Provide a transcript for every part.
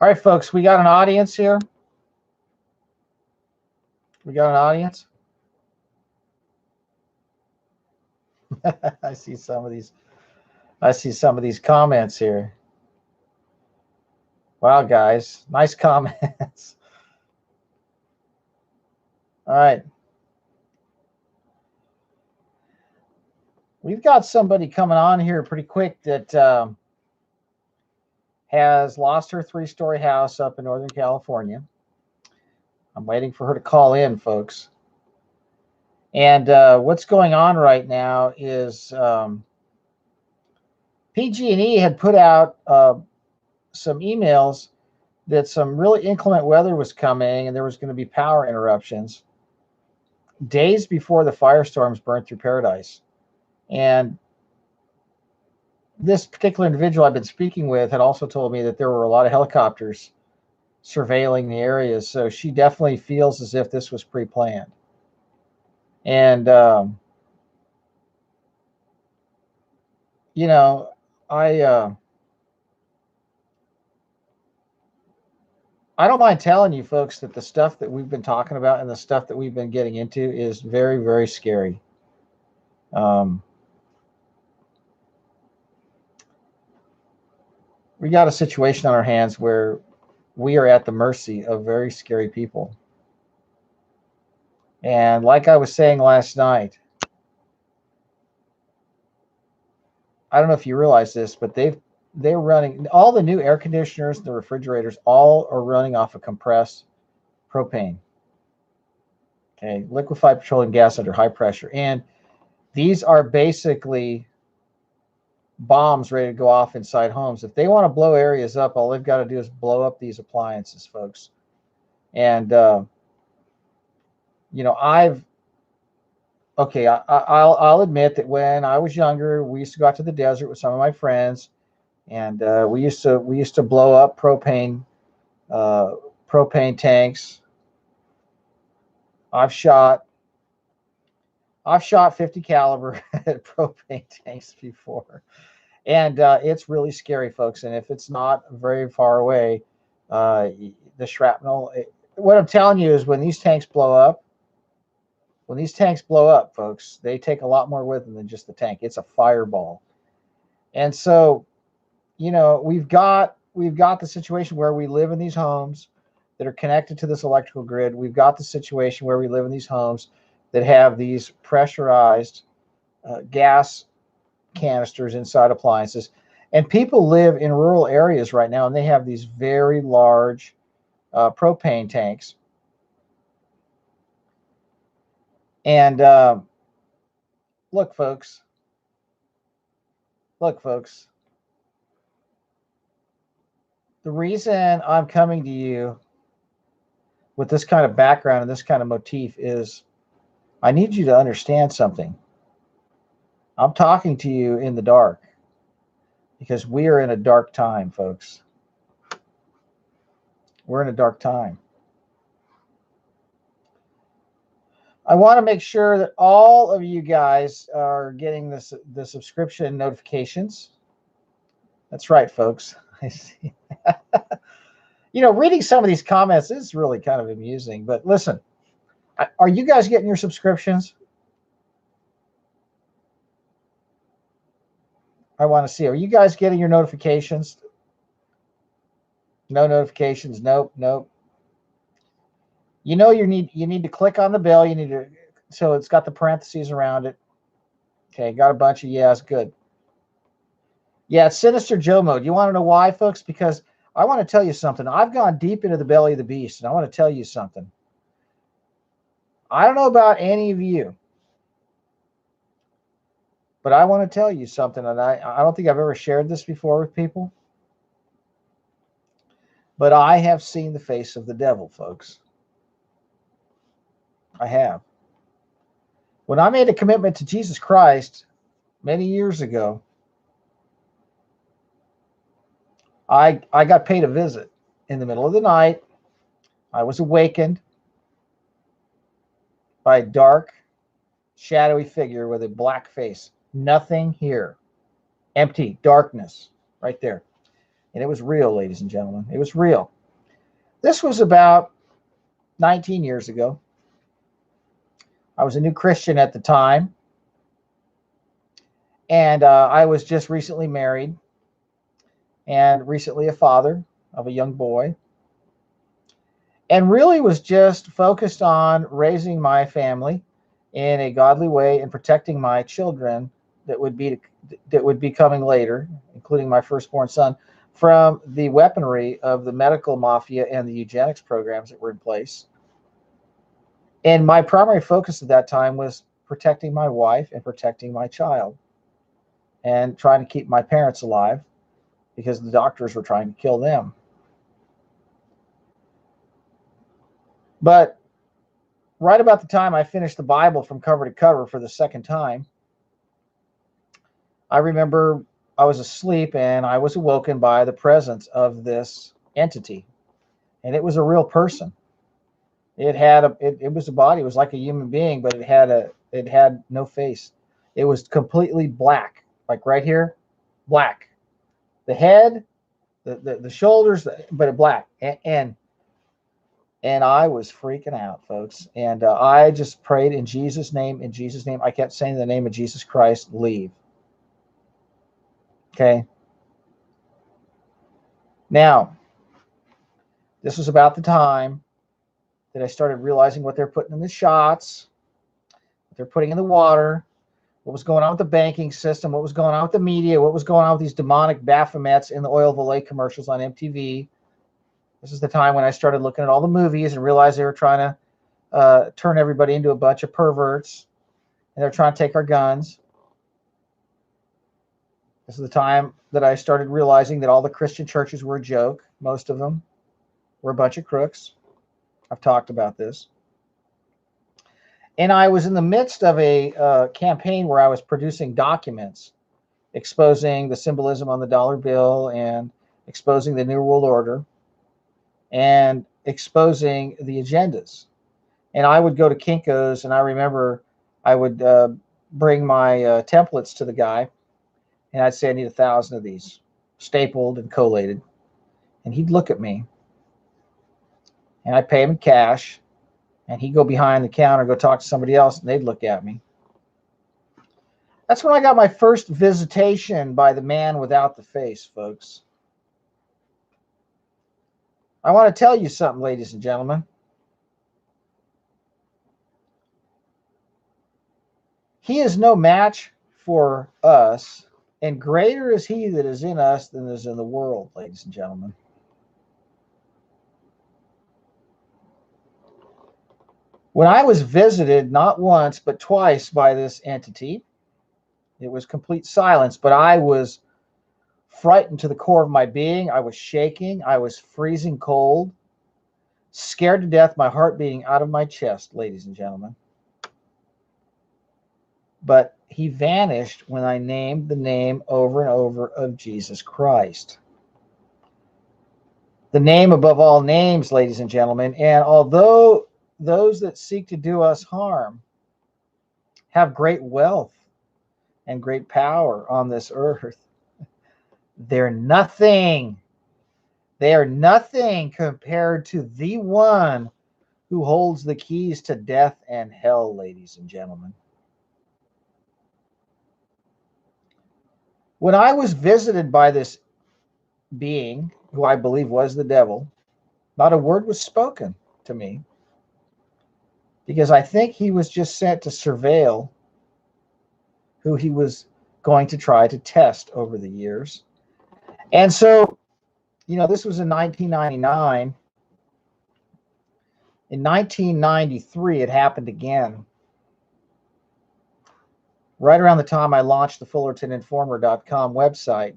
All right, folks, we got an audience here. We got an audience. I see some of these. I see some of these comments here. Wow, guys, nice comments. All right. We've got somebody coming on here pretty quick that has lost her 3-story house up in Northern California. I'm waiting for her to call in, folks. And what's going on right now is PG&E had put out some emails that some really inclement weather was coming and there was going to be power interruptions days before the firestorms burned through Paradise. And this particular individual I've been speaking with had also told me that there were a lot of helicopters surveilling the area. So she definitely feels as if this was pre-planned. And, you know, I don't mind telling you folks that the stuff that we've been talking about and the stuff that we've been getting into is very, very scary. We got a situation on our hands where we are at the mercy of very scary people. And like I was saying last night, I don't know if you realize this, but they're running all the new air conditioners, the refrigerators, all are running off of compressed propane. Okay, liquefied petroleum gas under high pressure. And these are basically bombs ready to go off inside homes. If they want to blow areas up, all they've got to do is blow up these appliances, folks. And you know, I'll admit that when I was younger, we used to go out to the desert with some of my friends, and we used to blow up propane tanks. I've shot 50 caliber at propane tanks before. And it's really scary, folks. And if it's not very far away, the shrapnel, what I'm telling you is when these tanks blow up, folks, they take a lot more with them than just the tank. It's a fireball. And so, you know, we've got the situation where we live in these homes that are connected to this electrical grid. We've got the situation where we live in these homes that have these pressurized gas canisters inside appliances. And people live in rural areas right now, and they have these very large propane tanks. And look, folks, the reason I'm coming to you with this kind of background and this kind of motif is I need you to understand something. I'm talking to you in the dark because we are in a dark time, folks. We're in a dark time. I want to make sure that all of you guys are getting the subscription notifications. That's right, folks. I see. You know, reading some of these comments is really kind of amusing. But listen, are you guys getting your subscriptions? I want to see. Are you guys getting your notifications? No notifications. Nope. You know, you need to click on the bell. You need to, so it's got the parentheses around it. Okay, got a bunch of yes, good. Yeah, it's Sinister Joe mode. You want to know why, folks? Because I want to tell you something. I've gone deep into the belly of the beast, and I want to tell you something. I don't know about any of you, but I want to tell you something, and I don't think I've ever shared this before with people. But I have seen the face of the devil, folks. I have. When I made a commitment to Jesus Christ many years ago, I got paid a visit in the middle of the night. I was awakened by a dark, shadowy figure with a black face. Nothing here. Empty, darkness, right there. And it was real, ladies and gentlemen. It was real. This was about 19 years ago. I was a new Christian at the time, and I was just recently married and recently a father of a young boy, and really was just focused on raising my family in a godly way and protecting my children that would be coming later, including my firstborn son, from the weaponry of the medical mafia and the eugenics programs that were in place. And my primary focus at that time was protecting my wife and protecting my child and trying to keep my parents alive because the doctors were trying to kill them. But right about the time I finished the Bible from cover to cover for the second time, I remember I was asleep and I was awoken by the presence of this entity. And it was a real person. It had it was a body. It was like a human being, but it had no face. It was completely black, like right here, black. The head, the shoulders, but black. And I was freaking out, folks. And I just prayed in Jesus' name. In Jesus' name, I kept saying the name of Jesus Christ, leave. Okay. Now, this was about the time that I started realizing what they're putting in the shots, what they're putting in the water, what was going on with the banking system, what was going on with the media, what was going on with these demonic Baphomets in the oil of Olay commercials on MTV. This is the time when I started looking at all the movies and realized they were trying to turn everybody into a bunch of perverts, and they're trying to take our guns. This is the time that I started realizing that all the Christian churches were a joke. Most of them were a bunch of crooks. I've talked about this. And I was in the midst of a campaign where I was producing documents exposing the symbolism on the dollar bill and exposing the New World Order and exposing the agendas. And I would go to Kinko's, and I remember I would bring my templates to the guy, and I'd say, I need 1,000 of these, stapled and collated. And he'd look at me, and I'd pay him in cash, and he'd go behind the counter, go talk to somebody else, and they'd look at me. That's when I got my first visitation by the man without the face, folks. I want to tell you something, ladies and gentlemen. He is no match for us, and greater is he that is in us than is in the world, ladies and gentlemen. When I was visited not once but twice by this entity, it was complete silence, but I was frightened to the core of my being. I was shaking. I was freezing cold, scared to death, my heart beating out of my chest, ladies and gentlemen. But he vanished when I named the name over and over of Jesus Christ. The name above all names, ladies and gentlemen. And although those that seek to do us harm have great wealth and great power on this earth, they're nothing. They are nothing compared to the one who holds the keys to death and hell, ladies and gentlemen. When I was visited by this being, who I believe was the devil, not a word was spoken to me, because I think he was just sent to surveil who he was going to try to test over the years. And so, this was in 1999. In 1993, it happened again. Right around the time I launched the FullertonInformer.com website.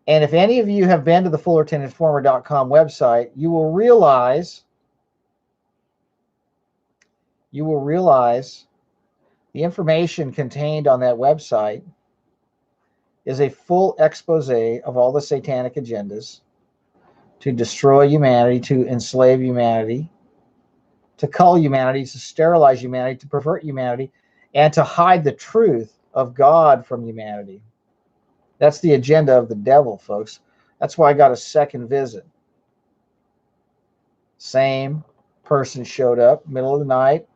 And if any of you have been to the FullertonInformer.com website, you will realize the information contained on that website is a full expose of all the satanic agendas to destroy humanity, to enslave humanity, to cull humanity, to sterilize humanity, to pervert humanity, and to hide the truth of God from humanity. That's the agenda of the devil, folks. That's why I got a second visit. Same person showed up, middle of the night,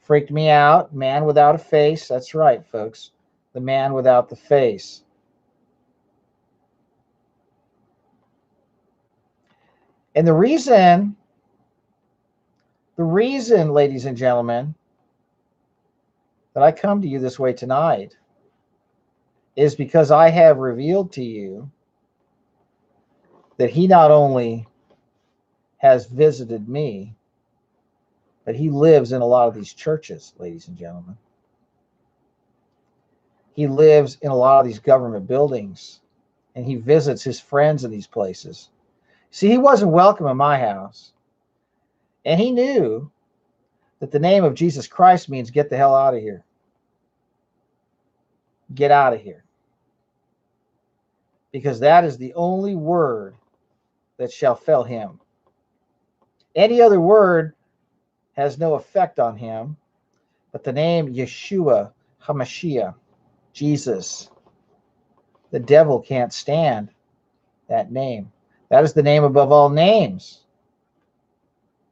freaked me out. Man without a face. That's right, folks. The man without the face. And the reason, ladies and gentlemen, that I come to you this way tonight is because I have revealed to you that he not only has visited me, but he lives in a lot of these churches, ladies and gentlemen. He lives in a lot of these government buildings, and he visits his friends in these places. See, he wasn't welcome in my house, and he knew that the name of Jesus Christ means get the hell out of here. Get out of here. Because that is the only word that shall fell him. Any other word has no effect on him, but the name Yeshua HaMashiach, Jesus, the devil can't stand that name. That is the name above all names.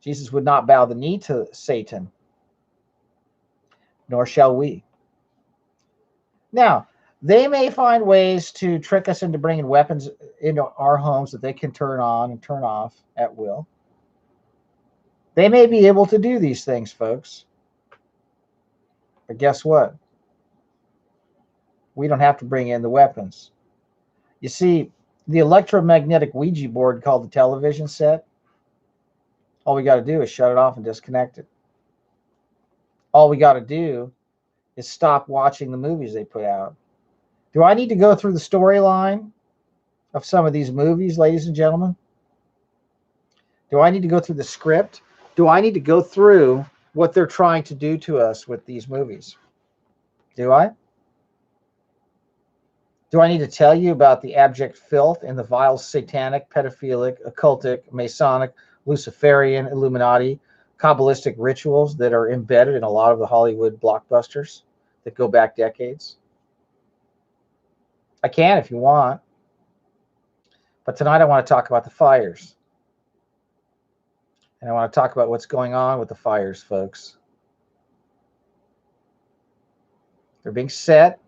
Jesus would not bow the knee to Satan, nor shall we. Now, they may find ways to trick us into bringing weapons into our homes that they can turn on and turn off at will. They may be able to do these things, folks. But guess what? We don't have to bring in the weapons. You see, the electromagnetic Ouija board called the television set, all we got to do is shut it off and disconnect it. All we got to do is stop watching the movies they put out. Do I need to go through the storyline of some of these movies, ladies and gentlemen? Do I need to go through the script? Do I need to go through what they're trying to do to us with these movies? Do I? Do I need to tell you about the abject filth and the vile satanic, pedophilic, occultic, Masonic, Luciferian, Illuminati, Kabbalistic rituals that are embedded in a lot of the Hollywood blockbusters that go back decades? I can if you want. But tonight I want to talk about the fires. And I want to talk about what's going on with the fires, folks. They're being set.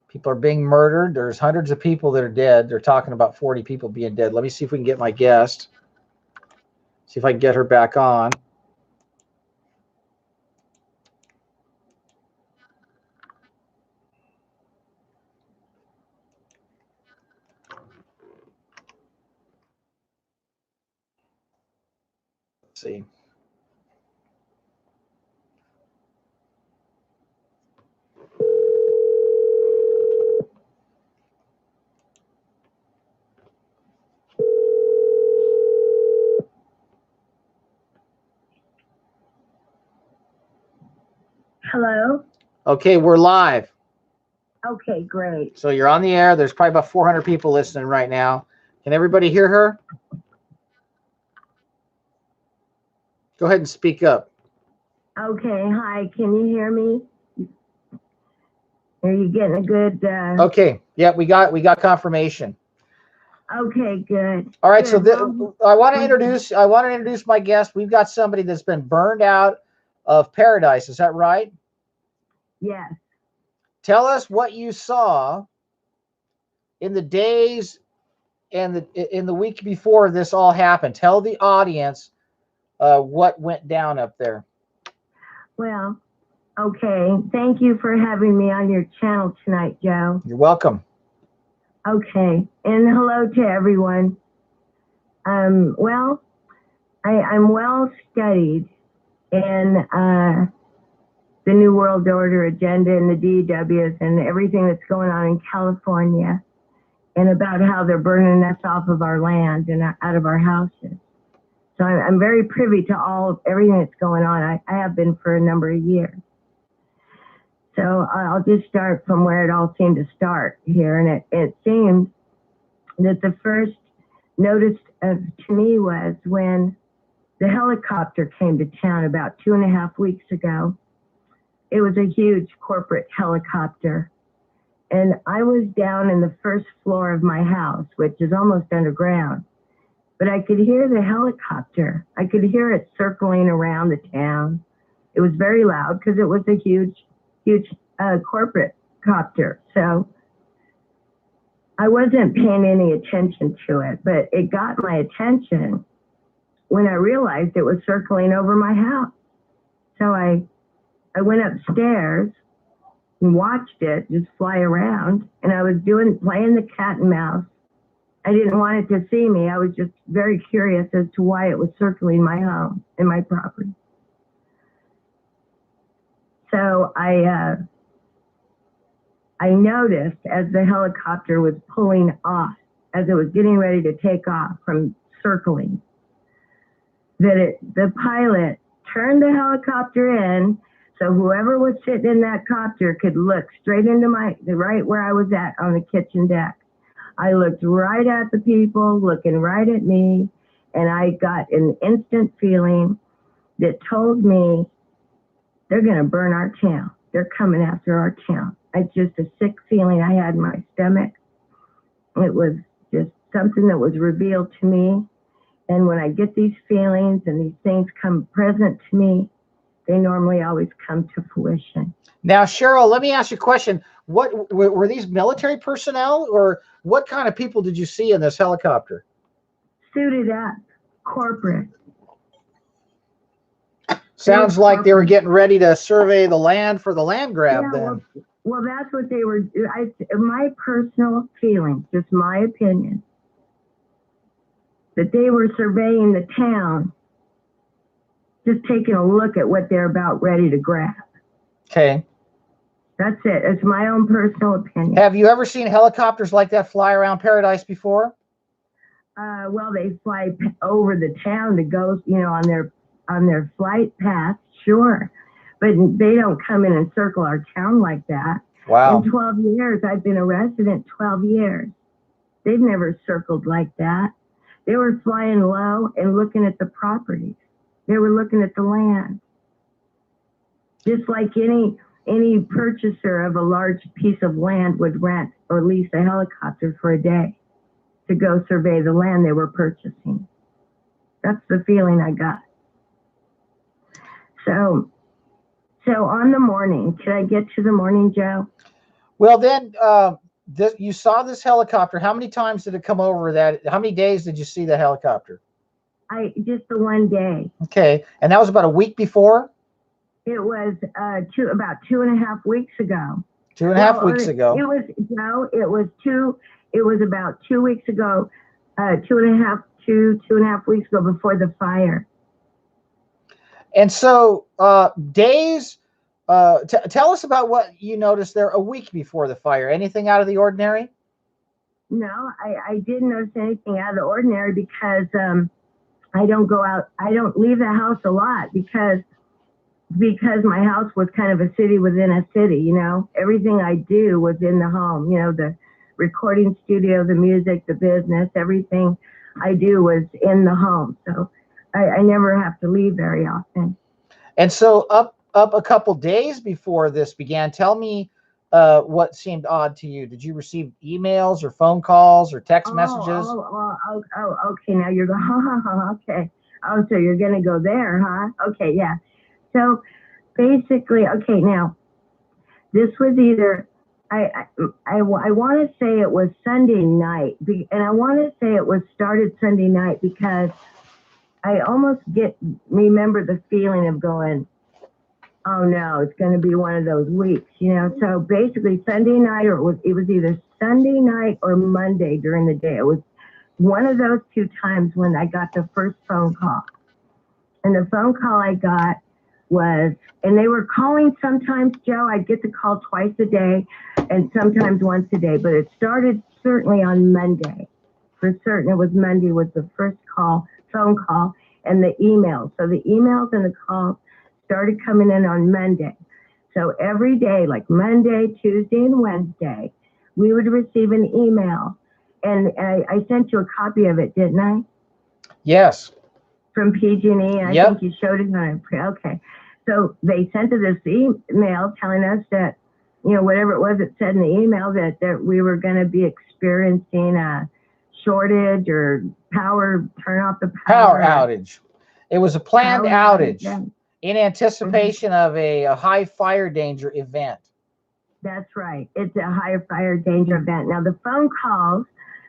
People are being murdered. There's hundreds of people that are dead. They're talking about 40 people being dead. Let me see if we can get my guest. See if I can get her back on. Let's see. Hello? Okay, we're live. Okay, great. So you're on the air. There's probably about 400 people listening right now. Can everybody hear her? Go ahead and speak up. Okay, hi, can you hear me? Are you getting a good Okay, yeah, we got confirmation. Okay, good. All right, Good. so I want to introduce my guest. We've got somebody that's been burned out of paradise. Is that right? Yes. Tell us what you saw in the days and in the week before this all happened. Tell the audience what went down up there. Well, okay. Thank you for having me on your channel tonight, Joe. You're welcome. Okay, and hello to everyone. Well, I'm well studied in the New World Order agenda and the DWs and everything that's going on in California, and about how they're burning us off of our land and out of our houses. So I'm very privy to everything that's going on. I have been for a number of years. So I'll just start from where it all seemed to start here. And it seemed that the first notice to me was when the helicopter came to town about 2.5 weeks ago. It was a huge corporate helicopter. And I was down in the first floor of my house, which is almost underground. but I could hear the helicopter. I could hear it circling around the town. It was very loud because it was a huge corporate copter. So I wasn't paying any attention to it, but it got my attention when I realized it was circling over my house. So I went upstairs and watched it just fly around, and I was playing the cat and mouse. I didn't want it to see me. I was just very curious as to why it was circling my home and my property. So I noticed as the helicopter was pulling off, as it was getting ready to take off from circling, that the pilot turned the helicopter in, so whoever was sitting in that copter could look straight into right where I was at on the kitchen deck. I looked right at the people looking right at me, and I got an instant feeling that told me they're going to burn our town. They're coming after our town. It's just a sick feeling I had in my stomach. It was just something that was revealed to me. And when I get these feelings and these things come present to me, they normally always come to fruition. Now, Cheryl, let me ask you a question. What were these military personnel, or what kind of people did you see in this helicopter? Suited up, corporate. Sounds like they were getting ready to survey the land for the land grab. Yeah, then. Well, that's what they were. My personal feeling, just my opinion, that they were surveying the town, just taking a look at what they're about ready to grab. Okay. That's it. It's my own personal opinion. Have you ever seen helicopters like that fly around Paradise before? Well, they fly over the town to go, on their flight path, sure. But they don't come in and circle our town like that. Wow. In 12 years, I've been a resident 12 years. They've never circled like that. They were flying low and looking at the properties. They were looking at the land. Just like any purchaser of a large piece of land would rent or lease a helicopter for a day to go survey the land they were purchasing. That's the feeling I got. So on the morning, can I get to the morning, Joe? Well, then you saw this helicopter. How many times did it come over that? How many days did you see the helicopter? Just the one day. Okay. And that was about a week before? It was about 2.5 weeks ago. 2.5 weeks ago. It was about 2 weeks ago, 2.5 weeks ago before the fire. And so days, tell us about what you noticed there a week before the fire. Anything out of the ordinary? No, I didn't notice anything out of the ordinary because I don't go out. I don't leave the house a lot because my house was kind of a city within a city, Everything I do was in the home, the recording studio, the music, the business, everything I do was in the home. So I never have to leave very often. And so up a couple days before this began, tell me what seemed odd to you. Did you receive emails or phone calls or text messages? Okay. Now you're going, okay. Oh, so you're going to go there, huh? Okay, yeah. So basically, okay, now this was either, I want to say it was Sunday night, and I want to say it was started Sunday night because I almost remember the feeling of going, oh no, it's going to be one of those weeks, So basically Sunday night, or it was either Sunday night or Monday during the day. It was one of those two times when I got the first phone call. And the phone call I got was, and they were calling sometimes, Joe, I'd get the call twice a day and sometimes once a day, but it started certainly on Monday. For certain, it was Monday was the first phone call, and the emails. So the emails and the calls started coming in on Monday. So every day, like Monday, Tuesday, and Wednesday, we would receive an email. And I sent you a copy of it, didn't I? Yes. From PG&E. I Yep. think you showed it on it. Okay. So they sent us this email telling us that, whatever it was it said in the email, that we were going to be experiencing shortage or turn off the Power outage. It was a planned outage Yeah. in anticipation of a high fire danger event. That's right. It's a high fire danger event. Now, the phone calls,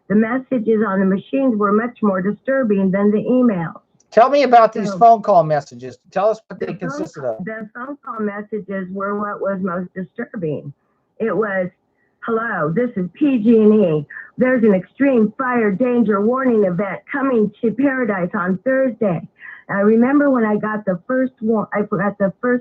the messages on the machines were much more disturbing than the emails. Tell me about these phone call messages. Tell us what they consisted of. The phone call messages were what was most disturbing. It was, hello, this is PG&E. There's an extreme fire danger warning event coming to Paradise on Thursday. And I remember when I got the first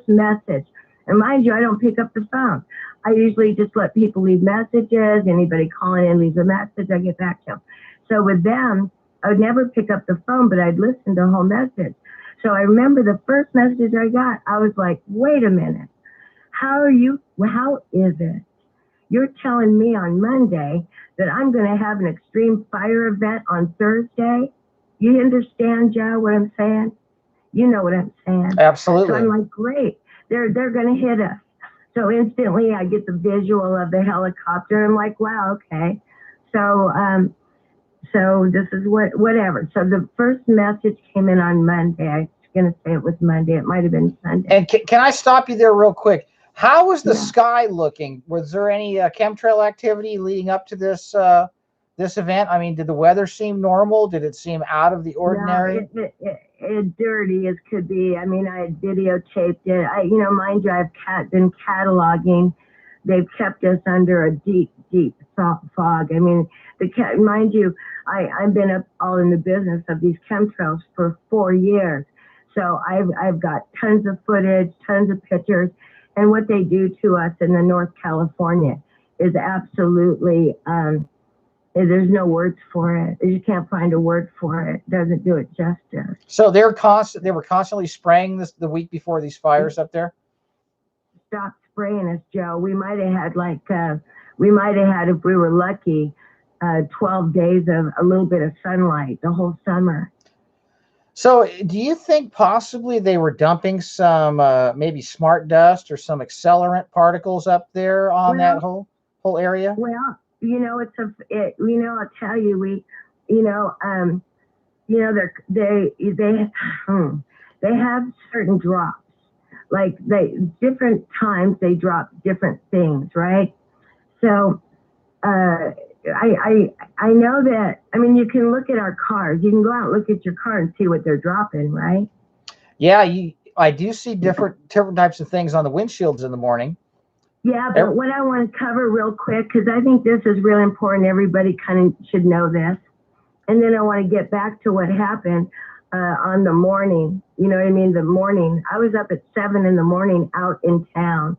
message. And mind you, I don't pick up the phone. I usually just let people leave messages. Anybody calling in leaves a message, I get back to them. So with them, I would never pick up the phone, but I'd listen to the whole message. So I remember the first message I got, I was like, wait a minute. How is it? You're telling me on Monday that I'm going to have an extreme fire event on Thursday? You understand, Joe, what I'm saying? You know what I'm saying. Absolutely. So I'm like, great. They're going to hit us. So instantly I get the visual of the helicopter. I'm like, wow, okay. So this is whatever. So the first message came in on Monday. I was going to say it was Monday. It might have been Sunday. And can I stop you there real quick? How was the sky looking? Was there any chemtrail activity leading up to this this event? I mean, did the weather seem normal? Did it seem out of the ordinary? No, it dirty as could be. I mean, I had videotaped it. Mind you, I've been cataloging. They've kept us under a deep, deep fog. I mean, mind you, I've been up all in the business of these chemtrails for 4 years. So I've got tons of footage, tons of pictures. And what they do to us in the North California is absolutely, there's no words for it. You can't find a word for it. It doesn't do it justice. So they were constantly spraying this the week before these fires up there? Stop spraying us, Joe. We might have had if we were lucky, 12 days of a little bit of sunlight the whole summer. So do you think possibly they were dumping some maybe smart dust or some accelerant particles up there on that whole area? Well, I'll tell you, they have certain drops. Like different times they drop different things, right? So I know that. I mean, you can look at our cars. You can go out and look at your car and see what they're dropping, right? Yeah, I do see different types of things on the windshields in the morning. Yeah, but what I want to cover real quick, because I think this is really important. Everybody kind of should know this. And then I want to get back to what happened on the morning. You know what I mean? The morning. I was up at 7 in the morning out in town.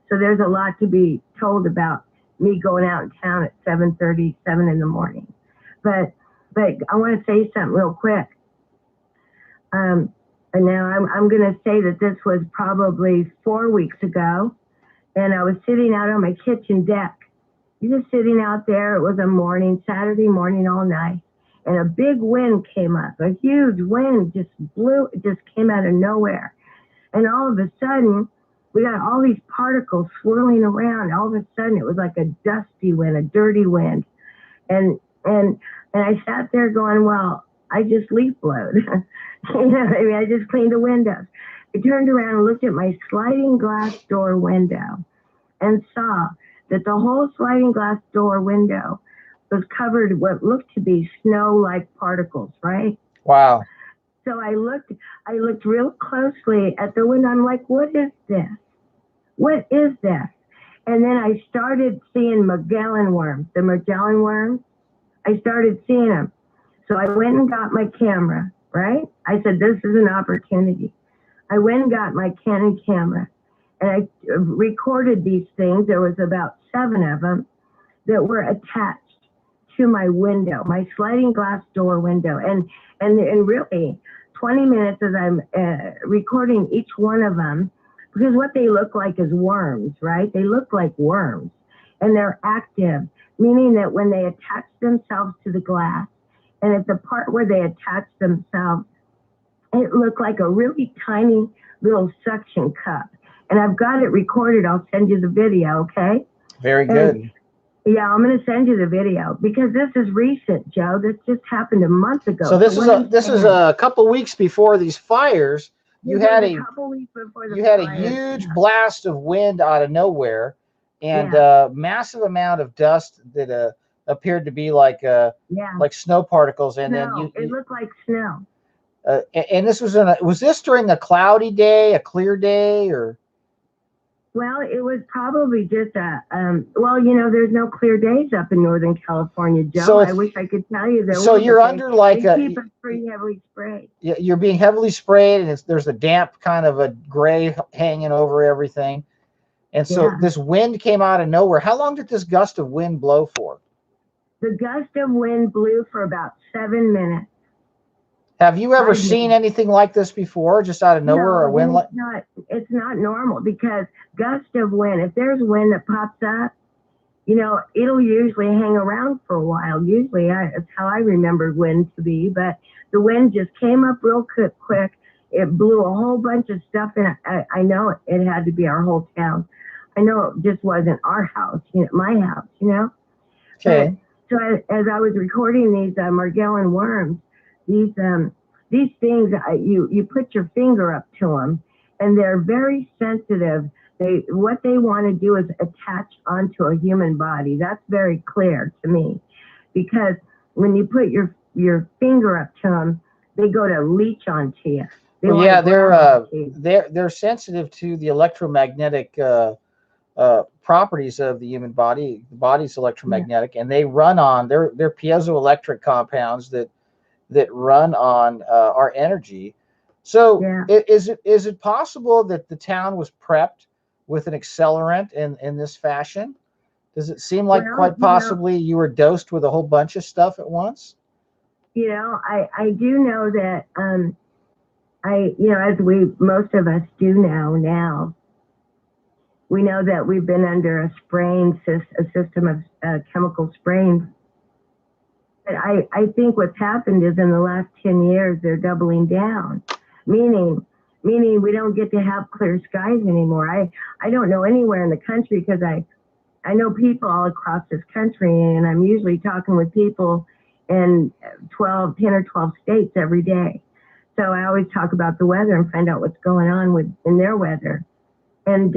So there's a lot to be told about me going out in town at 7:30, 7 in the morning. But I want to say something real quick. And now I'm going to say that this was probably 4 weeks ago. And I was sitting out on my kitchen deck. Just sitting out there. It was a morning, Saturday morning, all night. And a big wind came up. A huge wind just blew. It just came out of nowhere. And all of a sudden, we got all these particles swirling around. All of a sudden, it was like a dusty wind, a dirty wind. And I sat there going, well, I just leaf blowed. I just cleaned the windows. I turned around and looked at my sliding glass door window and saw that the whole sliding glass door window was covered what looked to be snow-like particles, right? Wow. So I looked real closely at the window. I'm like, what is this? What is this? And then I started seeing Magellan worms, the Magellan worms. I started seeing them. So I went and got my camera, right? I said, this is an opportunity. I went and got my Canon camera and I recorded these things. There was about 7 of them that were attached to my window, my sliding glass door window. And really 20 minutes as I'm recording each one of them, because what they look like is worms, right? They look like worms and they're active, meaning that when they attach themselves to the glass and at the part where they attach themselves, it looked like a really tiny little suction cup. And I've got it recorded. I'll send you the video, okay? Very good. Yeah, I'm going to send you the video because this is recent, Joe. This just happened a month ago. So this is a couple weeks before these fires. You had a couple weeks before the you had a fires, huge blast of wind out of nowhere, and massive amount of dust that appeared to be like snow particles, and snow. then It looked like snow. And this was this during a cloudy day, a clear day, or? Well, it was probably just there's no clear days up in Northern California, Joe. So I wish I could tell you there. So you're under they keep us pretty heavily sprayed. You're being heavily sprayed, and there's a damp kind of a gray hanging over everything. And so this wind came out of nowhere. How long did this gust of wind blow for? The gust of wind blew for about 7 minutes. Have you ever seen anything like this before, just out of nowhere, or wind? It's not normal because gust of wind, if there's wind that pops up, it'll usually hang around for a while. Usually that's how I remember wind to be, but the wind just came up real quick. It blew a whole bunch of stuff in. I know it had to be our whole town. I know it just wasn't our house, my house, Okay. So as I was recording these Morgellon worms, these things, you put your finger up to them, and they're very sensitive. What they want to do is attach onto a human body. That's very clear to me, because when you put your finger up to them, they go to leech onto you. They're sensitive to the electromagnetic properties of the human body. The body's electromagnetic, and they run on they're piezoelectric compounds that run on our energy. So is it possible that the town was prepped with an accelerant in this fashion? Does it seem like quite possibly you were dosed with a whole bunch of stuff at once? I do know that as most of us do now, we know that we've been under a system of chemical spraying. But I think what's happened is in the last 10 years, they're doubling down, meaning we don't get to have clear skies anymore. I don't know anywhere in the country, because I know people all across this country, and I'm usually talking with people in 10 or 12 states every day. So I always talk about the weather and find out what's going on in their weather. And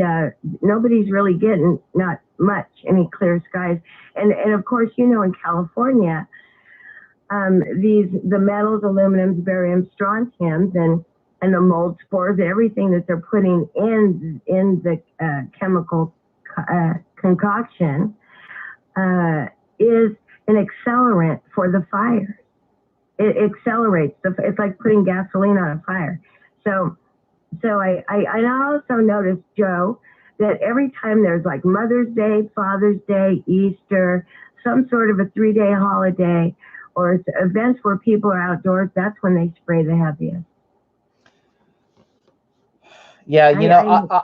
nobody's really getting not much any clear skies. And of course, in California, the metals, aluminums, barium, strontiums, and the mold spores, everything that they're putting in the chemical concoction is an accelerant for the fire. It accelerates. It's like putting gasoline on a fire. So I also noticed, Joe, that every time there's like Mother's Day, Father's Day, Easter, some sort of a 3-day holiday, or events where people are outdoors, that's when they spray the heaviest. Yeah,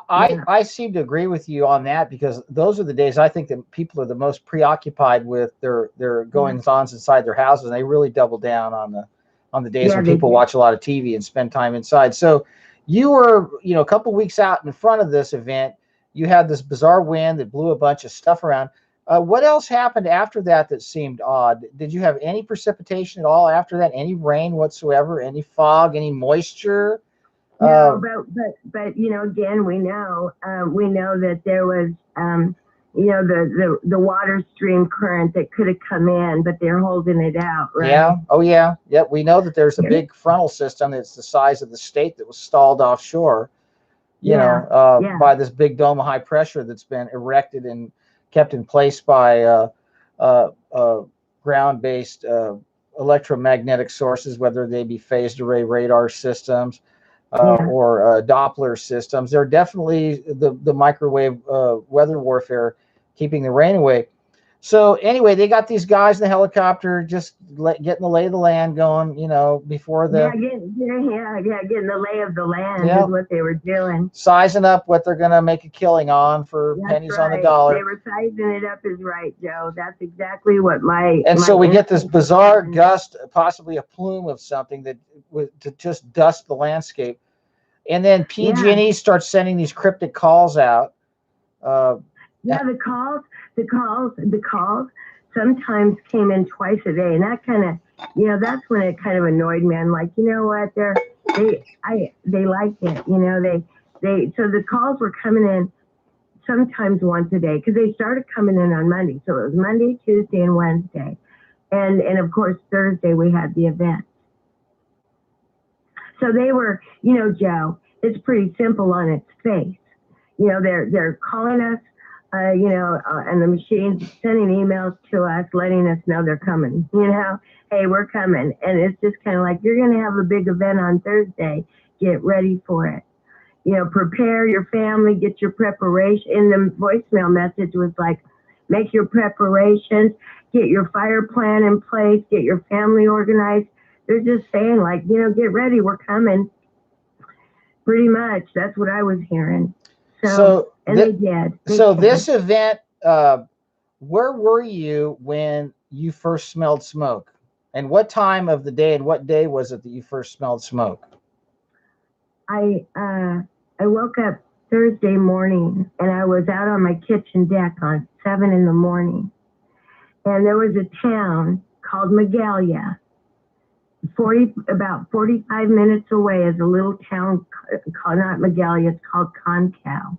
I seem to agree with you on that, because those are the days I think that people are the most preoccupied with their goings-ons inside their houses, and they really double down on the days when people watch a lot of TV and spend time inside. So you were, a couple weeks out in front of this event. You had this bizarre wind that blew a bunch of stuff around. What else happened after that seemed odd? Did you have any precipitation at all after that? Any rain whatsoever? Any fog? Any moisture? No, but again, we know that there was the water stream current that could have come in, but they're holding it out, right? Yeah. Oh yeah. Yep. We know that there's a big frontal system that's the size of the state that was stalled offshore, by this big dome of high pressure that's been erected and kept in place by ground-based electromagnetic sources, whether they be phased array radar systems or Doppler systems. They're definitely the microwave weather warfare keeping the rain away. So anyway, they got these guys in the helicopter just getting the lay of the land going, before the... getting the lay of the land is what they were doing. Sizing up what they're going to make a killing on for pennies on the dollar. They were sizing it up, is right, Joe. That's exactly what so we get this bizarre gust, possibly a plume of something to just dust the landscape. And then PG&E starts sending these cryptic calls out. Yeah, the calls sometimes came in twice a day, and that kind of, that's when it kind of annoyed me. I'm like, you know what, they like it, so the calls were coming in sometimes once a day because they started coming in on Monday, so it was Monday, Tuesday, and Wednesday, and of course Thursday we had the event. So they were, Joe, it's pretty simple on its face. They're calling us, and the machine's sending emails to us, letting us know they're coming. Hey, we're coming, and it's just kind of like, you're going to have a big event on Thursday. Get ready for it. Prepare your family, get your preparation. In the voicemail message was like, make your preparations, get your fire plan in place, get your family organized. They're just saying like, get ready, we're coming. Pretty much, that's what I was hearing. So they did. This event, where were you when you first smelled smoke? And what time of the day and what day was it that you first smelled smoke? I woke up Thursday morning and I was out on my kitchen deck on 7 a.m. And there was a town called Magalia. About 45 minutes away is a little town called, not Magalia, it's called Concow.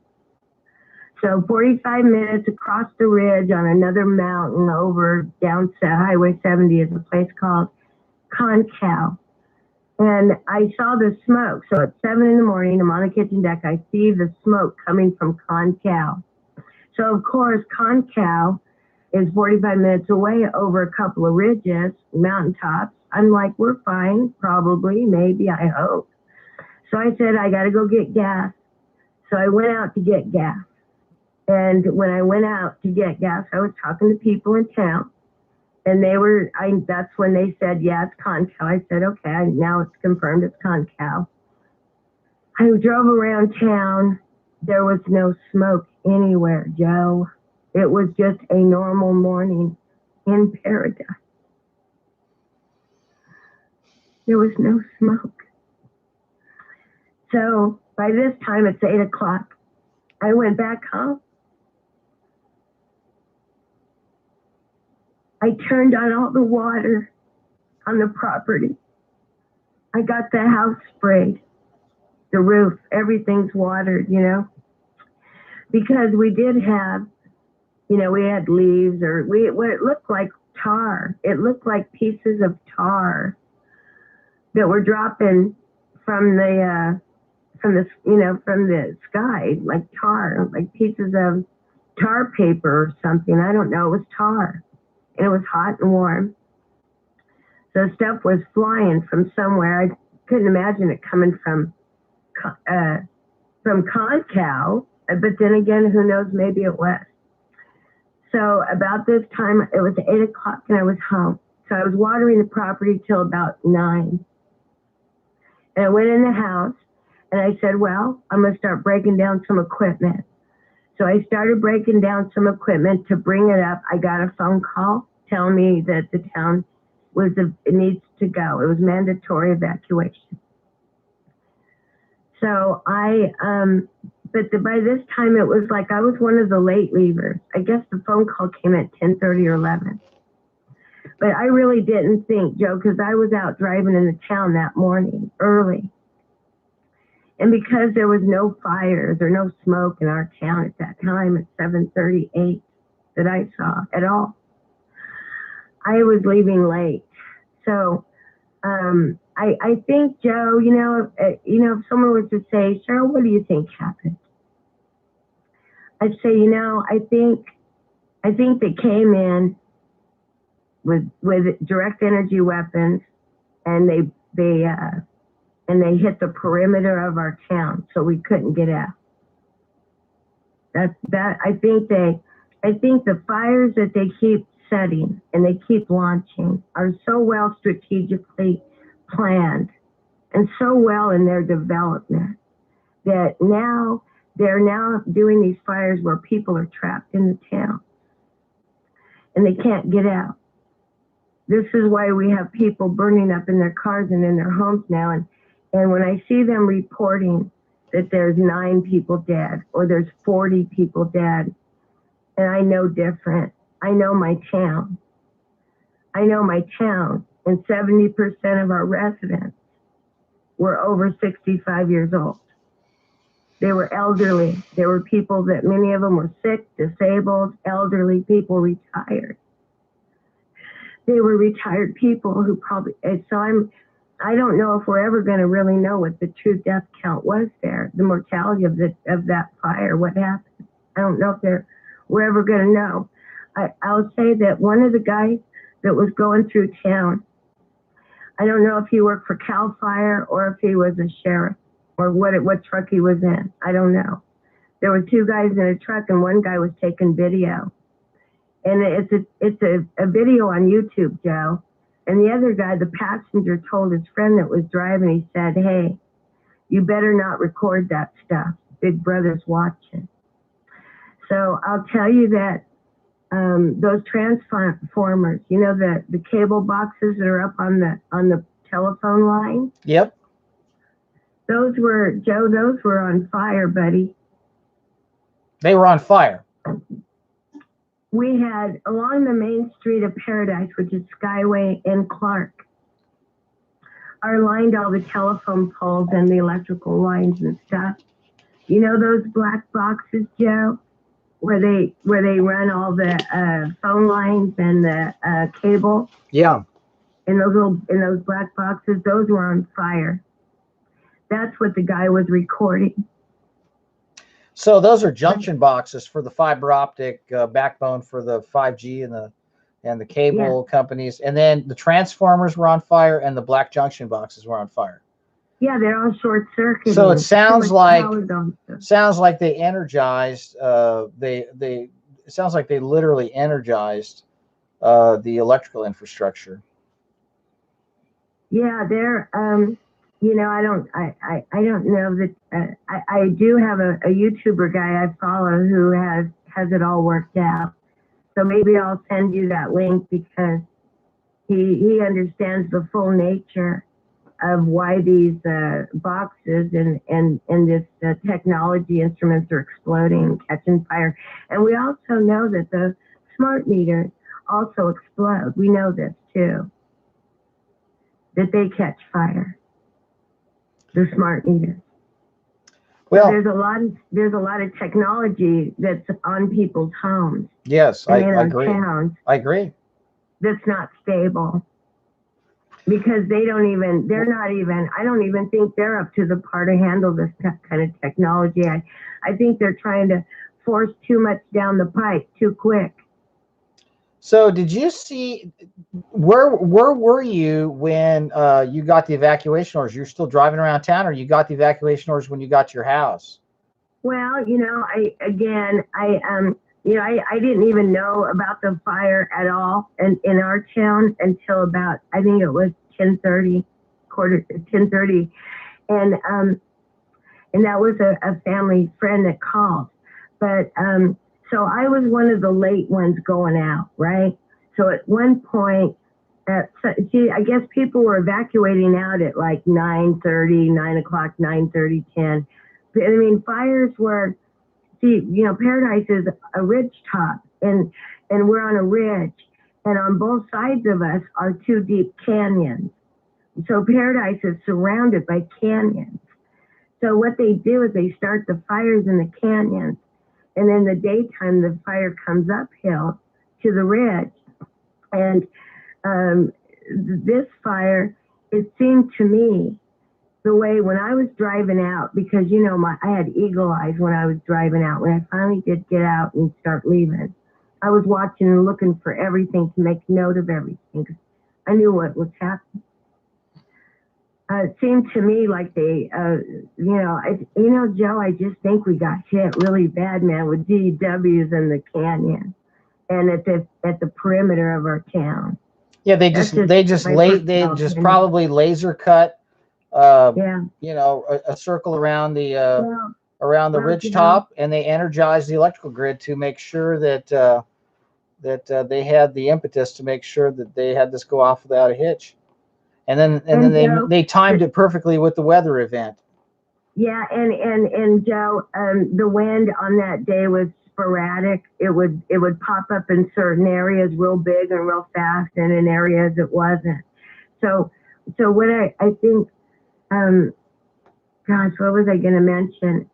So 45 minutes across the ridge on another mountain over down Highway 70 is a place called Concow. And I saw the smoke. So at 7 a.m, I'm on the kitchen deck. I see the smoke coming from Concow. So of course, Concow is 45 minutes away over a couple of ridges, mountaintops. I'm like, we're fine, probably, maybe, I hope. So I said, I got to go get gas. So I went out to get gas. And when I went out to get gas, I was talking to people in town. And that's when they said, yeah, it's Concow. I said, okay, now it's confirmed it's Concow. I drove around town. There was no smoke anywhere, Joe. It was just a normal morning in paradise. There was no smoke. So by this time, it's 8 o'clock. I went back home. I turned on all the water on the property. I got the house sprayed, the roof, everything's watered, because we did have, we had leaves what it looked like tar. It looked like pieces of tar that were dropping from the sky, like tar, like pieces of tar paper or something. I don't know. It was tar. And it was hot and warm. So stuff was flying from somewhere. I couldn't imagine it coming from Concow, but then again, who knows, maybe it was. So about this time, it was 8 o'clock and I was home. So I was watering the property till about 9. And I went in the house and I said, well, I'm going to start breaking down some equipment. So I started breaking down some equipment to bring it up. I got a phone call telling me that the town it needs to go. It was mandatory evacuation. So by this time it was like I was one of the late leavers. I guess the phone call came at 10:30 or 11. But I really didn't think, Joe, because I was out driving in the town that morning early. And because there was no fires or no smoke in our town at that time at 7:38 that I saw at all, I was leaving late. So I think, Joe, if someone was to say, Cheryl, what do you think happened? I'd say, I think they came in with direct energy weapons and they hit the perimeter of our town, so we couldn't get out. I think the fires that they keep setting and they keep launching are so well strategically planned and so well in their development that now they're doing these fires where people are trapped in the town and they can't get out. This is why we have people burning up in their cars and in their homes now. And when I see them reporting that there's 9 people dead or there's 40 people dead, and I know different. I know my town. I know my town, and 70% of our residents were over 65 years old. They were elderly. They were people that many of them were sick, disabled, elderly people, retired. They were retired people who probably, so I don't know if we're ever going to really know what the true death count was there, the mortality of that fire, what happened. I don't know if we're ever going to know. I'll say that one of the guys that was going through town, I don't know if he worked for CAL FIRE or if he was a sheriff or what truck he was in. I don't know. There were two guys in a truck and one guy was taking video. And it's a video on YouTube, Joe. And the other guy, the passenger, told his friend that was driving, he said, hey, you better not record that stuff. Big Brother's watching. So I'll tell you that those transformers, you know, the cable boxes that are up on the telephone line? Yep. Those were on fire, buddy. They were on fire. We had along the main street of Paradise, which is Skyway and Clark, lined all the telephone poles and the electrical lines and stuff. You know those black boxes, Joe, where they run all the phone lines and the cable? Yeah. In those black boxes, those were on fire. That's what the guy was recording. So those are junction boxes for the fiber optic backbone for the 5G and the cable companies. And then the transformers were on fire and the black junction boxes were on fire. Yeah, they're all short circuited. So it sounds like they energized it sounds like they literally energized the electrical infrastructure. Yeah, they're you know, I don't know that I do have a YouTuber guy I follow who has it all worked out. So maybe I'll send you that link because he understands the full nature of why these boxes and this technology instruments are exploding and catching fire. And we also know that the smart meters also explode. We know this too, that they catch fire. The smart meters. Well, there's a lot of technology that's on people's homes. Yes, I agree. Towns I agree. That's not stable because I don't even think they're up to the par to handle this kind of technology. I think they're trying to force too much down the pipe too quick. So did you see, where were you when you got the evacuation orders? You're still driving around town, or you got the evacuation orders when you got to your house? Well, you know, I didn't even know about the fire at all in our town until about, I think it was 10:30, and that was a family friend that called, but so I was one of the late ones going out, right? So at one point, I guess people were evacuating out at like 9:30, 9 o'clock, 9:30, 10. I mean, fires were, you know, Paradise is a ridge top, and we're on a ridge, and on both sides of us are two deep canyons. So Paradise is surrounded by canyons. So what they do is they start the fires in the canyons. And in the daytime, the fire comes uphill to the ridge. And this fire, it seemed to me, the way when I was driving out, because, you know, I had eagle eyes when I was driving out. When I finally did get out and start leaving, I was watching and looking for everything to make note of everything, because I knew what was happening. It seemed to me like they, Joe, I just think we got hit really bad, man, with DWs in the canyon and at the perimeter of our town. Yeah, they just probably laser cut, you know, a circle around the ridge top, and they energized the electrical grid to make sure that they had the impetus to make sure that they had this go off without a hitch. And then they timed it perfectly with the weather event. Yeah, and Joe, the wind on that day was sporadic. It would pop up in certain areas real big and real fast, and in areas it wasn't. So what I think, gosh, what was I going to mention?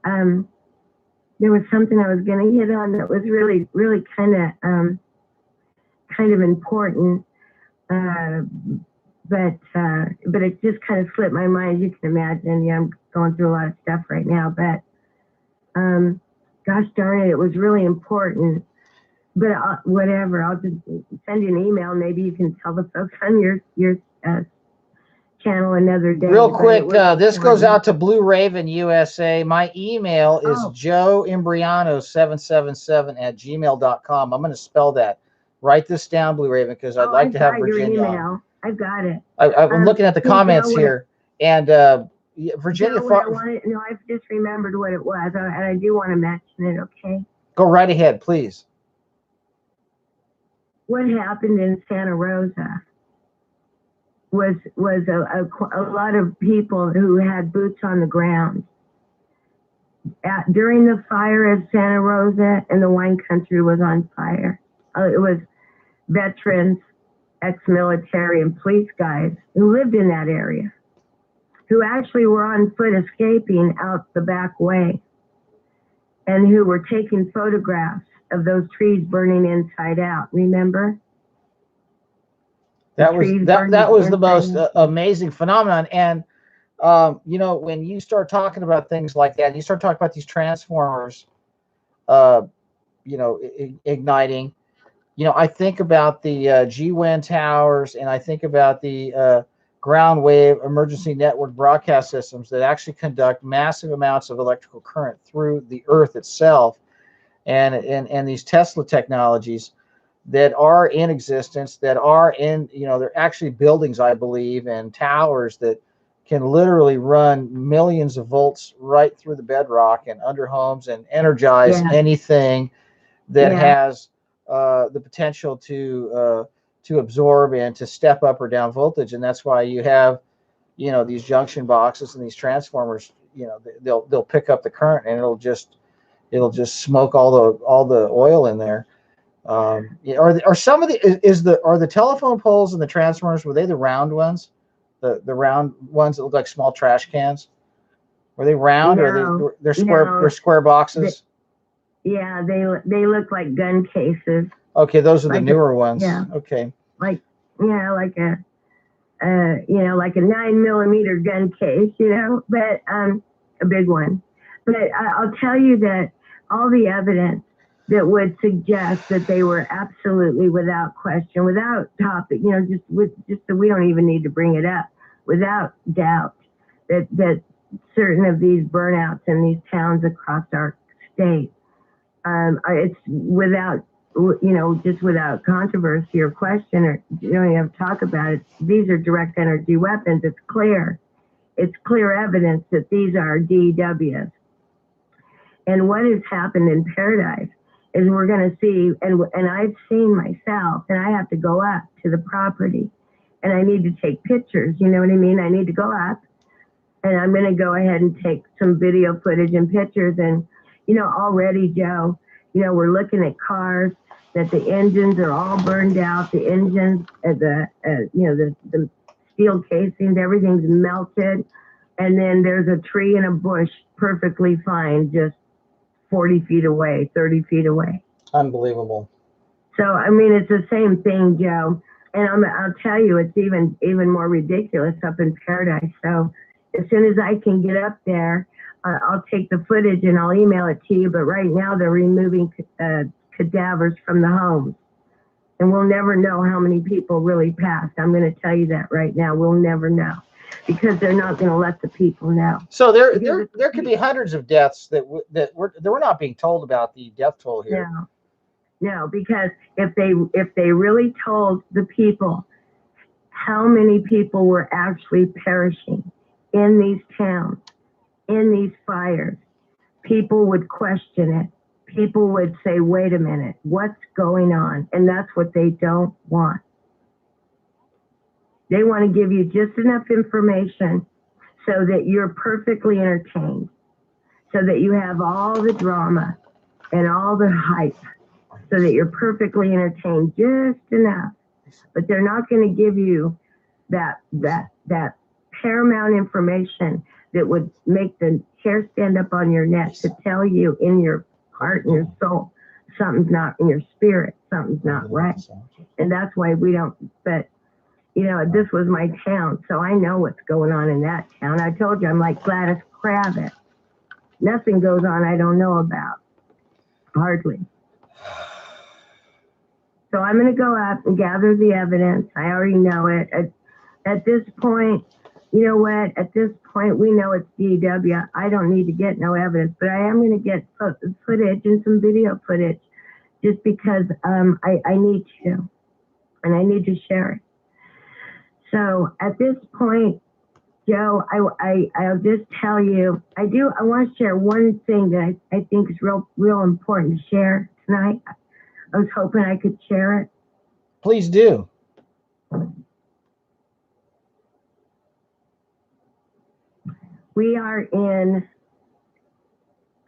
There was something I was going to hit on that was really, really kind of important, but it just kind of slipped my mind. You can imagine, yeah, I'm going through a lot of stuff right now, but gosh darn it, it was really important. But whatever, I'll just send you an email. Maybe you can tell the folks on your channel another day. Real quick, this goes out to Blue Raven USA. My email is joeimbriano777@gmail.com. I'm going to spell that. Write this down, Blue Raven, because I'd like to have Virginia on. I've got it. I'm looking at the comments here, and Virginia. I've just remembered what it was, and I do want to mention it. Okay. Go right ahead, please. What happened in Santa Rosa was a lot of people who had boots on the ground during the fire at Santa Rosa, and the wine country was on fire. It was veterans, ex-military, and police guys who lived in that area, who actually were on foot escaping out the back way, and who were taking photographs of those trees burning inside out. Remember? That was the most amazing phenomenon. And when you start talking about things like that, and you start talking about these transformers, igniting, I think about the GWIN towers, and I think about the ground wave emergency network broadcast systems that actually conduct massive amounts of electrical current through the earth itself, and these Tesla technologies that are in existence, that are in, they're actually buildings, I believe, and towers that can literally run millions of volts right through the bedrock and under homes and energize anything that has the potential to absorb and to step up or down voltage. And that's why you have, these junction boxes and these transformers, they'll pick up the current, and it'll just smoke all the oil in there. Are some of the telephone poles and the transformers, were they the round ones, the round ones that look like small trash cans? Were they round, or they're square? No, they're square boxes. They look like gun cases. Okay, those are the newer ones. Yeah. Okay. Like a 9mm gun case, but a big one. But I'll tell you that all the evidence that would suggest that they were absolutely, without question, without topic, just so we don't even need to bring it up, without doubt, that certain of these burnouts in these towns across our state, it's without, just without controversy or question, or you don't even have to talk about it. These are direct energy weapons. It's clear evidence that these are DWs. And what has happened in Paradise is we're going to see, and I've seen myself, and I have to go up to the property, and I need to take pictures. You know what I mean? I need to go up, and I'm going to go ahead and take some video footage and pictures. And already, Joe, we're looking at cars that the engines are all burned out. The engines, the steel casings, everything's melted, and then there's a tree and a bush perfectly fine, just 40 feet away, 30 feet away. Unbelievable. So, I mean, it's the same thing, Joe. And I'll tell you, it's even more ridiculous up in Paradise. So as soon as I can get up there, I'll take the footage and I'll email it to you. But right now they're removing cadavers from the homes. And we'll never know how many people really passed. I'm going to tell you that right now. We'll never know, because they're not going to let the people know. So there could be hundreds of deaths that we're not being told about the death toll here. No, because if they really told the people how many people were actually perishing in these towns, in these fires, people would question it. People would say, wait a minute, what's going on? And that's what they don't want. They want to give you just enough information so that you're perfectly entertained, so that you have all the drama, and all the hype so that you're perfectly entertained just enough. But they're not going to give you that paramount information that would make the hair stand up on your neck to tell you in your heart and your soul something's not in your spirit, something's not right. And that's why we don't. But you know, this was my town, so I know what's going on in that town. I told you I'm like Gladys Kravitz. Nothing goes on I don't know about, hardly. So I'm going to go up and gather the evidence. I already know it. At this point, you know what? At this point, we know it's DW. I don't need to get no evidence, but I am going to get footage and some video footage just because I need to, and I need to share it. So at this point, Joe, I'll just tell you, I want to share one thing that I think is real important to share tonight. I was hoping I could share it. Please do. We are in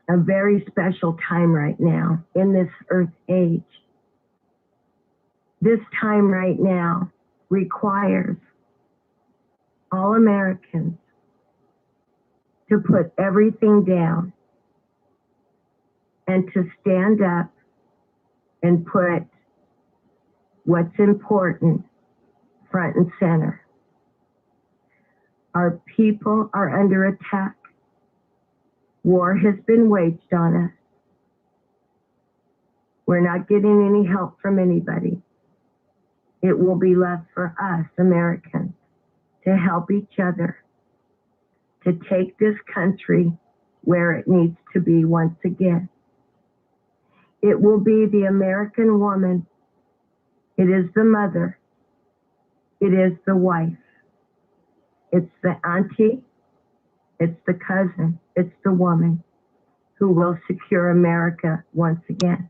a very special time right now in this earth age. This time right now requires all Americans to put everything down and to stand up and put what's important front and center. Our people are under attack. War has been waged on us. We're not getting any help from anybody. It will be left for us, Americans, to help each other, to take this country where it needs to be once again. It will be the American woman. It is the mother. It is the wife. It's the auntie. It's the cousin. It's the woman who will secure America once again.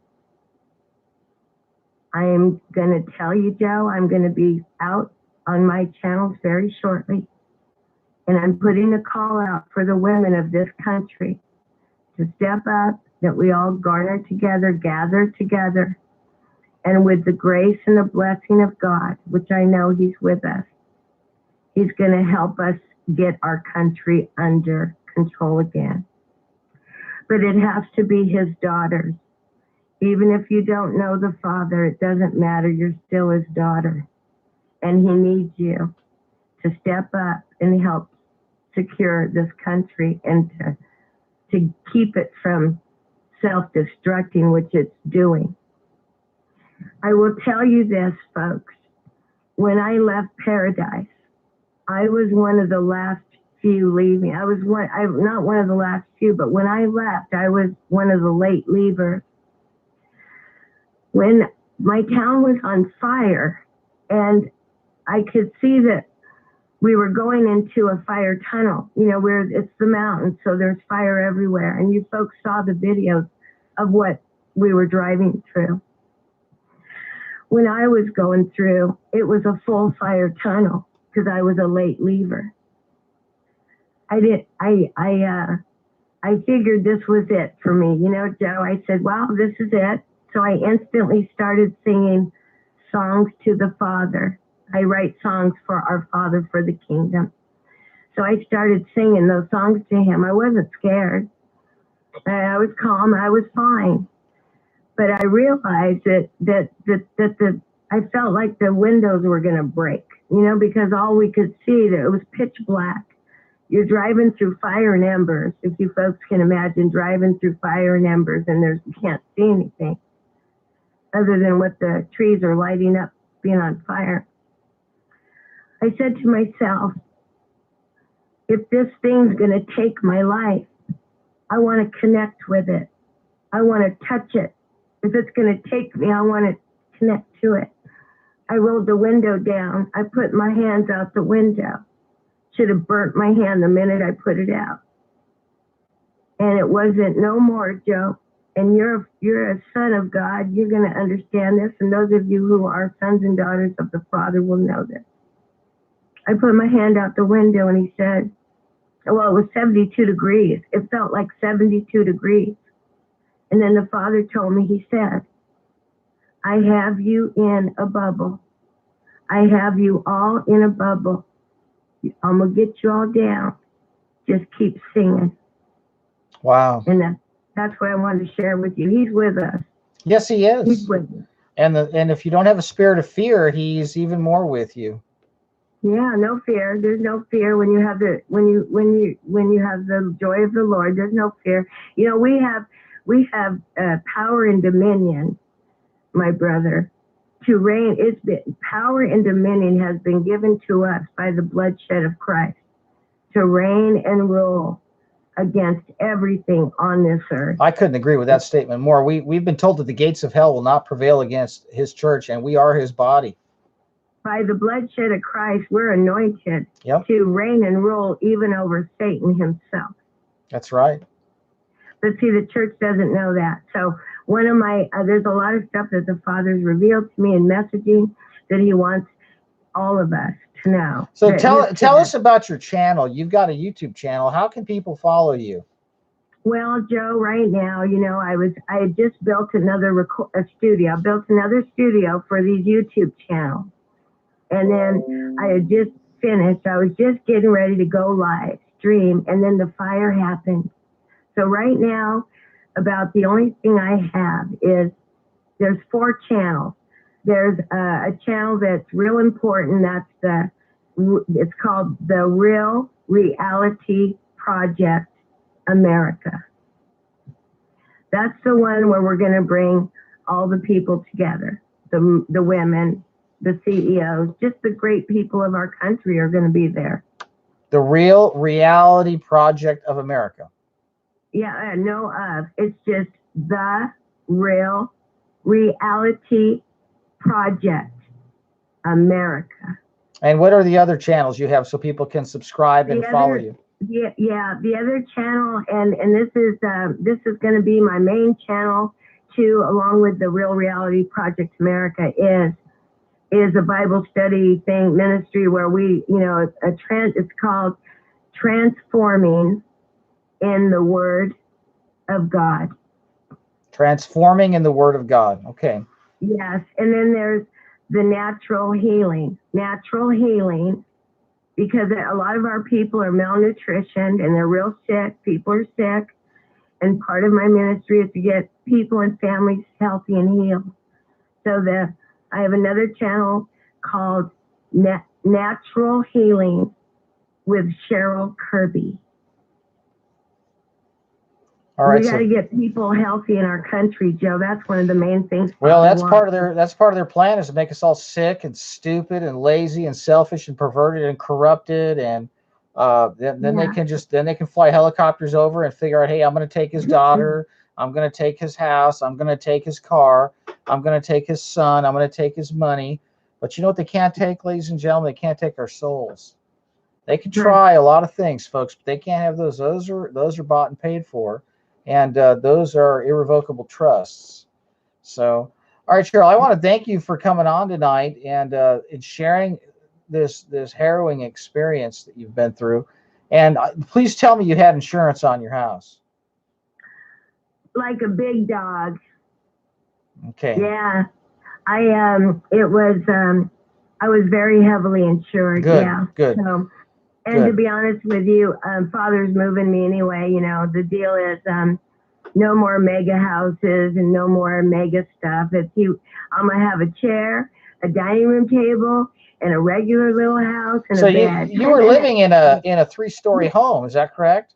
I am going to tell you, Joe, I'm going to be out on my channels very shortly. And I'm putting a call out for the women of this country to step up, that we all garner together, gather together, and with the grace and the blessing of God, which I know He's with us, He's going to help us get our country under control again. But it has to be His daughters. Even if you don't know the Father, it doesn't matter. You're still His daughter. And He needs you to step up and help secure this country and to keep it from self-destructing, which it's doing. I will tell you this, folks. When I left Paradise, I was one of the last few leaving. I'm not one of the last few, but when I left, I was one of the late leavers. When my town was on fire, and I could see that we were going into a fire tunnel, you know, where it's the mountains, so there's fire everywhere. And you folks saw the videos of what we were driving through. When I was going through, it was a full fire tunnel because I was a late leaver. I figured this was it for me. You know, Joe, I said, well, this is it. So I instantly started singing songs to the Father. I write songs for our Father for the kingdom. So I started singing those songs to Him. I wasn't scared. I was calm. I was fine. But I realized that I felt like the windows were going to break, you know, because all we could see, that it was pitch black. You're driving through fire and embers. If you folks can imagine driving through fire and embers, and you can't see anything other than what the trees are lighting up, being on fire. I said to myself, if this thing's going to take my life, I want to connect with it. I want to touch it. If it's going to take me, I want to connect to it. I rolled the window down. I put my hands out the window. Should have burnt my hand the minute I put it out. And it wasn't no more, Joe. And you're a son of God. You're going to understand this. And those of you who are sons and daughters of the Father will know this. I put my hand out the window and He said, well, it was 72 degrees. It felt like 72 degrees. And then the Father told me, he said, I have you in a bubble. I have you all in a bubble. I'm going to get you all down. Just keep singing. Wow. And that's what I wanted to share with you. He's with us. Yes, he He's is. with us. And if you don't have a spirit of fear, he's even more with you. Yeah, no fear. There's no fear when you have the joy of the Lord. There's no fear. You know, we have power and dominion, my brother, to reign. Power and dominion has been given to us by the bloodshed of Christ to reign and rule against everything on this earth. I couldn't agree with that statement more. We've been told that the gates of hell will not prevail against his church, and we are his body. By the bloodshed of Christ, we're anointed to reign and rule even over Satan himself. That's right. But see, the church doesn't know that. So one of my, there's a lot of stuff that the Father's revealed to me in messaging that he wants all of us to know. So tell us about your channel. You've got a YouTube channel. How can people follow you? Well, Joe, right now, you know, I had just built another studio. I built another studio for these YouTube channels. And then I had just finished. I was just getting ready to go live stream, and then the fire happened. So right now, about the only thing I have is there's 4 channels. There's a channel that's real important. It's called the Real Reality Project America. That's the one where we're going to bring all the people together, the women, the CEOs, just the great people of our country are going to be there. The Real Reality Project of America. Yeah, it's just the Real Reality Project America. And what are the other channels you have so people can subscribe and follow you? Yeah, the other channel, and this is going to be my main channel too, along with the Real Reality Project America, is a Bible study ministry where we, you know, it's called Transforming in the Word of God. Transforming in the Word of God. Okay. Yes, and then there's the natural healing, because a lot of our people are malnutritioned and they're real sick. People are sick, and part of my ministry is to get people and families healthy and healed. So I have another channel called Natural Healing with Cheryl Kirby. All right, we got to get people healthy in our country, Joe. That's one of the main things. Well, that's part of their plan, is to make us all sick and stupid and lazy and selfish and perverted and corrupted, and then they can fly helicopters over and figure out, hey, I'm going to take his daughter, I'm going to take his house, I'm going to take his car, I'm going to take his son, I'm going to take his money. But you know what they can't take, ladies and gentlemen? They can't take our souls. They can try a lot of things, folks, but they can't have those. Those are bought and paid for. And those are irrevocable trusts. So, all right, Cheryl, I want to thank you for coming on tonight and sharing this harrowing experience that you've been through. And please tell me you had insurance on your house. Like a big dog. Okay. Yeah, I was very heavily insured. Good. Yeah. Good. So, and to be honest with you, Father's moving me anyway. You know, the deal is no more mega houses and no more mega stuff. I'm gonna have a chair, a dining room table, and a regular little house and a bed. So you were living in a 3-story home, is that correct?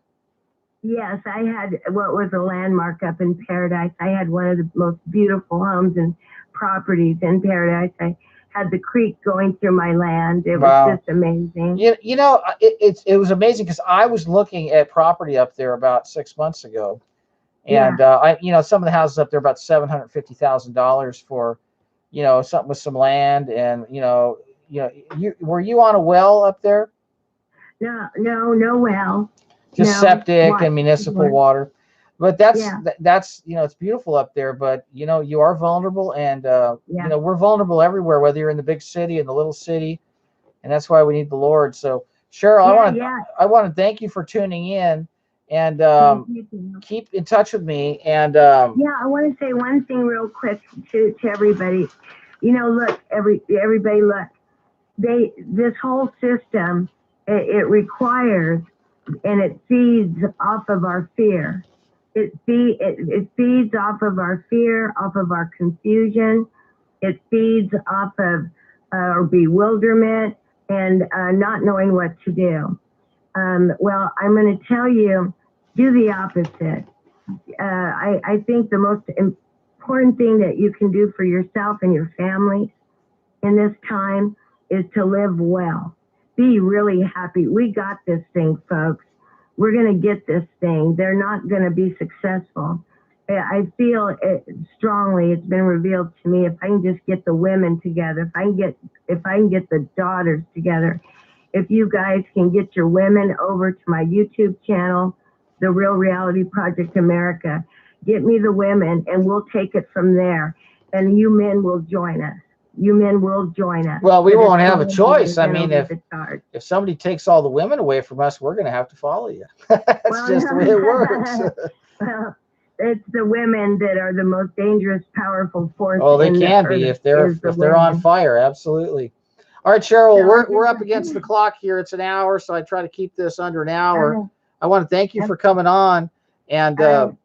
Yes, I had what was a landmark up in Paradise. I had one of the most beautiful homes and properties in Paradise. I had the creek going through my land. It was just amazing. You know, it was amazing because I was looking at property up there about 6 months ago, and some of the houses up there about $750,000 for, something with some land, and were you on a well up there? No well. Just septic and municipal water. But that's it's beautiful up there, but you are vulnerable, and we're vulnerable everywhere, whether you're in the big city, in the little city, and that's why we need the Lord. So Cheryl, I want to thank you for tuning in, And You too. keep in touch with me. And Yeah, I want to say one thing real quick to everybody. You know, look, everybody, look. This whole system, it requires and it feeds off of our fear. It feeds off of our fear, off of our confusion. It feeds off of our bewilderment and not knowing what to do. Well, I'm going to tell you, do the opposite. I think the most important thing that you can do for yourself and your family in this time is to live well. Be really happy. We got this thing, folks. We're going to get this thing. They're not going to be successful. I feel it strongly. It's been revealed to me. If I can just get the women together, if I can get the daughters together, if you guys can get your women over to my YouTube channel, The Real Reality Project America, get me the women, and we'll take it from there. And you men will join us. You men will join us. well, we won't have a choice. I mean, if if somebody takes all the women away from us, we're going to have to follow you. That's just the way it works. Well, it's the women that are the most dangerous, powerful force. Oh, they can be if they're on fire. Absolutely. All right, Cheryl, we're up against the clock here. It's an hour, so I try to keep this under an hour. I want to thank you for coming on, and to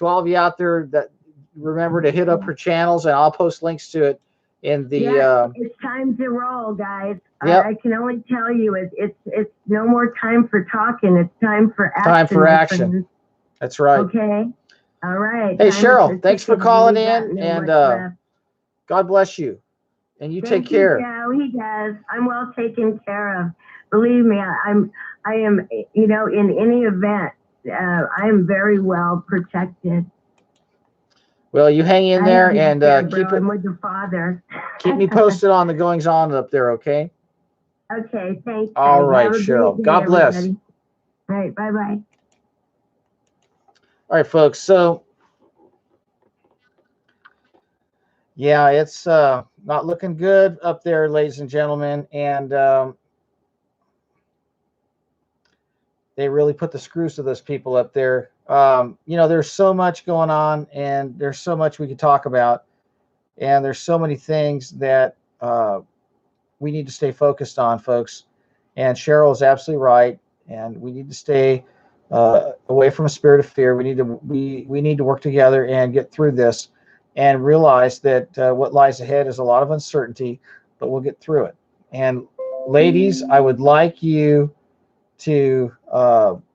all of you out there, that remember to hit up her channels, and I'll post links to it in the. It's time to roll, guys. Yep. I can only tell you, it's no more time for talking. It's time for action. Time for action. That's right. Okay. All right. Hey, Cheryl, thanks for calling in, and God bless you. And you take care. Yeah, he does. I'm well taken care of. Believe me, I am. You know, in any event, I am very well protected. Well, you hang in there and keep it. I'm with the Father. Keep me posted on the goings on up there, okay? Okay, thanks. All right, Cheryl. God bless. Everybody. All right, bye-bye. All right, folks. So, yeah, it's not looking good up there, ladies and gentlemen. And they really put the screws to those people up there. You know, there's so much going on, and there's so much we could talk about. And there's so many things that we need to stay focused on, folks. And Cheryl is absolutely right. And we need to stay away from a spirit of fear. We need to work together and get through this, and realize that what lies ahead is a lot of uncertainty, but we'll get through it. And ladies, I would like you to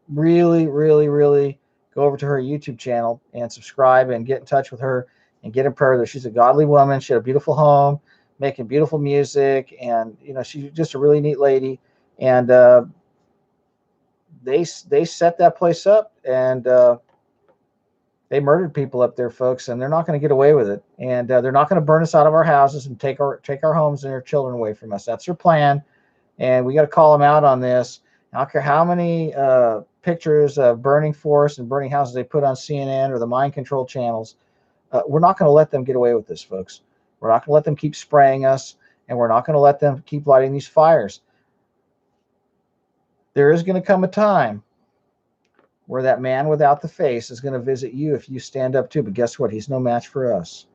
really, really, really go over to her YouTube channel and subscribe and get in touch with her and get in prayer with her. She's a godly woman. She had a beautiful home, making beautiful music, and you know, she's just a really neat lady. And they set that place up, and they murdered people up there, folks, and they're not going to get away with it. And they're not going to burn us out of our houses and take our homes and our children away from us. That's their plan, and we got to call them out on this. I don't care how many pictures of burning forests and burning houses they put on CNN or the mind control channels. We're not going to let them get away with this, folks. We're not going to let them keep spraying us, and we're not going to let them keep lighting these fires. There is going to come a time where that man without the face is going to visit you if you stand up too. But guess what? He's no match for us.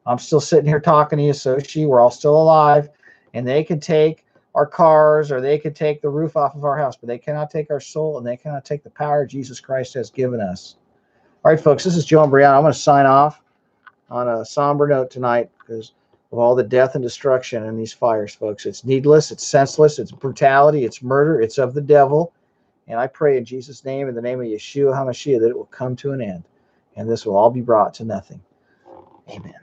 I'm still sitting here talking to you, Sochi. We're all still alive, and they could take our cars, or they could take the roof off of our house, but they cannot take our soul, and they cannot take the power Jesus Christ has given us. All right, folks, this is Joe and Brianna. I'm going to sign off on a somber note tonight because of all the death and destruction in these fires, folks. It's needless, it's senseless, it's brutality, it's murder, it's of the devil. And I pray in Jesus' name, in the name of Yeshua HaMashiach, that it will come to an end, and this will all be brought to nothing. Amen.